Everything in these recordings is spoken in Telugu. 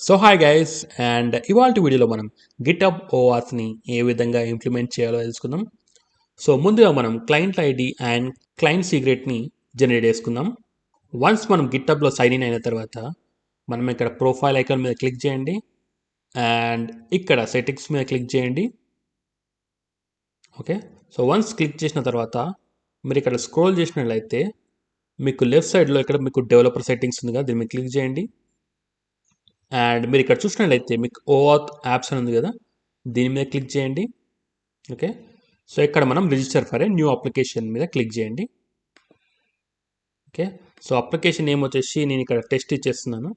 సో హాయ్ గైస్ అండ్ ఇవాళ వీడియోలో మనం గిటబ్ ఓఆర్ని ఏ విధంగా ఇంప్లిమెంట్ చేయాలో తెలుసుకుందాం. సో ముందుగా మనం క్లయింట్ ఐడి అండ్ క్లయింట్ సీక్రెట్ని జనరేట్ చేసుకుందాం. వన్స్ మనం గిటబ్లో సైన్ ఇన్ అయిన తర్వాత మనం ఇక్కడ ప్రొఫైల్ ఐకాన్ మీద క్లిక్ చేయండి అండ్ ఇక్కడ సెట్టింగ్స్ మీద క్లిక్ చేయండి. ఓకే, సో వన్స్ క్లిక్ చేసిన తర్వాత మీరు ఇక్కడ స్క్రోల్ చేసినట్లయితే మీకు లెఫ్ట్ సైడ్లో ఇక్కడ మీకు డెవలపర్ సెట్టింగ్స్ ఉంది కదా, దీన్ని మీరు క్లిక్ చేయండి. అండ్ మీరు ఇక్కడ చూసినట్లయితే మీకు ఓఆత్ యాప్స్ అని ఉంది కదా, దీని మీద క్లిక్ చేయండి. ఓకే, సో ఇక్కడ మనం register for a new application మీద క్లిక్ చేయండి. ఓకే, సో అప్లికేషన్ నేమ్ వచ్చేసి నేను ఇక్కడ టెస్ట్ ఇచ్చేస్తున్నాను.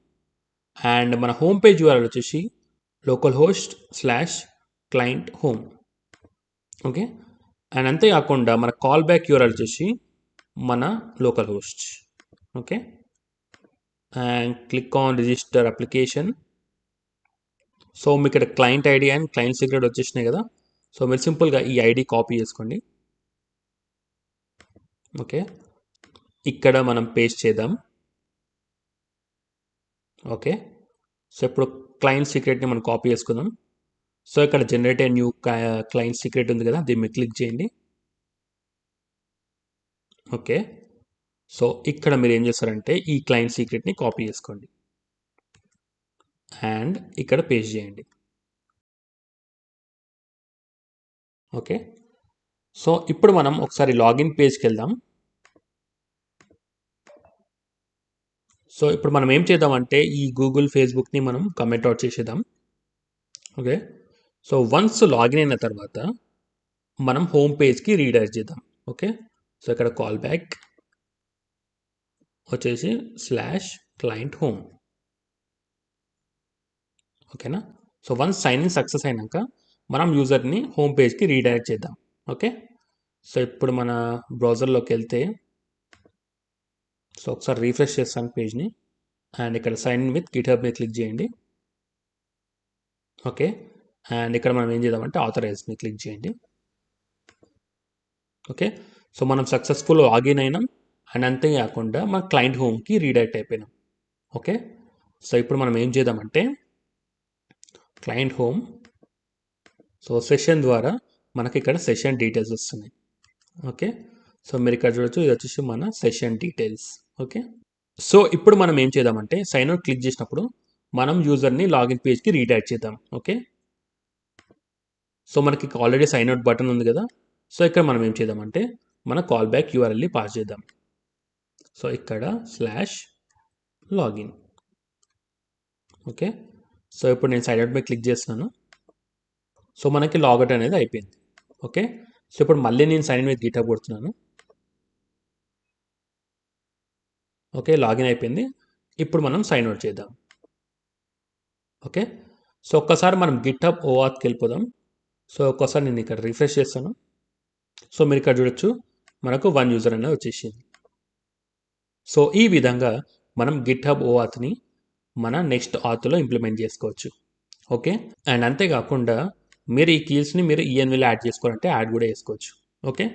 అండ్ మన హోమ్ పేజ్ యూఆర్ఎల్ వచ్చేసి localhost/client home. ఓకే, అండ్ అంతేకాకుండా మన కాల్ బ్యాక్ యూఆర్ఎల్ వచ్చేసి మన local host. Okay, and click on register application. So మీకు ఇక్కడ client ID and client secret వచ్చేసినాయి కదా, సో మీరు సింపుల్గా ఈ ఐడి కాపీ చేసుకోండి. ఓకే, ఇక్కడ మనం పేస్ట్ చేద్దాం. ఓకే, సో ఇప్పుడు క్లయింట్ సీక్రెట్ని మనం కాపీ చేసుకుందాం. సో ఇక్కడ generate a new client secret ఉంది కదా, దీన్ని మీరు క్లిక్ చేయండి. ఓకే, సో ఇక్కడ మీరు ఏం చేస్తారంటే ఈ క్లయింట్ సీక్రెట్ని కాపీ చేసుకోండి అండ్ ఇక్కడ పేస్ట్ చేయండి. ఓకే, సో ఇప్పుడు మనం ఒకసారి లాగిన్ పేజ్కి వెళ్దాం. సో ఇప్పుడు మనం ఏం చేద్దామంటే ఈ గూగుల్ ఫేస్బుక్ని మనం కమెంట్ అవుట్ చేసేద్దాం. ఓకే, సో వన్స్ లాగిన్ అయిన తర్వాత మనం హోమ్ పేజ్కి రీడైరెక్ట్ చేద్దాం. ఓకే, సో ఇక్కడ కాల్ బ్యాక్ వచ్చేసి /client home. ఓకేనా, so once sign in success అయినాక మనం యూజర్ని హోమ్ పేజ్కి రీడైరెక్ట్ చేద్దాం. ఓకే, సో ఇప్పుడు మన బ్రౌజర్లోకి వెళ్తే సో ఒకసారి రీఫ్రెష్ చేస్తాను పేజ్ని అండ్ ఇక్కడ సైన్ ఇన్ విత్ గిట్హబ్ మీద క్లిక్ చేయండి. ఓకే, అండ్ ఇక్కడ మనం ఏం చేద్దామంటే ఆథరైజ్ని క్లిక్ చేయండి. ఓకే, సో మనం సక్సెస్ఫుల్ లాగిన్ అయినాం అండ్ అంతేకాకుండా మన క్లయింట్ హోమ్కి రీడైరెక్ట్ అయిపోయినాం. ఓకే, సో ఇప్పుడు మనం ఏం చేద్దామంటే క్లయింట్ హోమ్, సో సెషన్ ద్వారా మనకి ఇక్కడ సెషన్ డీటెయిల్స్ వస్తున్నాయి. ఓకే, సో మీరు ఇక్కడ చూడొచ్చు, ఇది వచ్చేసి మన సెషన్ డీటెయిల్స్. ఓకే, సో ఇప్పుడు మనం ఏం చేద్దామంటే సైన్ అవుట్ క్లిక్ చేసినప్పుడు మనం యూజర్ని లాగిన్ పేజ్కి రీడైరెక్ట్ చేద్దాం. ఓకే, సో మనకి ఆల్రెడీ సైన్ అవుట్ బటన్ ఉంది కదా, సో ఇక్కడ మనం ఏం చేద్దామంటే మన కాల్ బ్యాక్ యూఆర్ఎల్ని పాస్ చేద్దాం. సో ఇక్కడ /login. ఓకే, సో ఇప్పుడు నేను సైన్ అవుట్ మీద క్లిక్ చేస్తున్నాను. సో మనకి లాగౌట్ అనేది అయిపోయింది. ఓకే, సో ఇప్పుడు మళ్ళీ నేను సైన్ ఇన్ విత్ గిట్హబ్ కొడుతున్నాను. ఓకే, లాగిన్ అయిపోయింది. ఇప్పుడు మనం సైన్ అవుట్ చేద్దాం. ఓకే, సో ఒక్కసారి మనం గిట్హబ్ ఓఆత్కి వెళ్ళిపోదాం. సో ఒక్కసారి నేను ఇక్కడ రిఫ్రెష్ చేస్తాను. సో మీరు ఇక్కడ చూడొచ్చు, మనకు 1 యూజర్ అనేది వచ్చేసింది. సో ఈ విధంగా మనం గిట్హబ్ ఓఆత్ని మన నెక్స్ట్ ఆత్లో ఇంప్లిమెంట్ చేసుకోవచ్చు. ఓకే, అండ్ అంతేకాకుండా మీరు ఈ కీస్ని మీరు ఈఎన్విలో యాడ్ చేసుకోవాలంటే యాడ్ కూడా చేసుకోవచ్చు. ఓకే,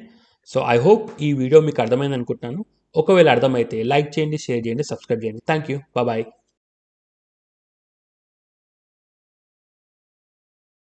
సో ఐ హోప్ ఈ వీడియో మీకు అర్థమైంది అనుకుంటున్నాను. ఒకవేళ అర్థమైతే లైక్ చేయండి, షేర్ చేయండి, సబ్స్క్రైబ్ చేయండి. Thank you, bye.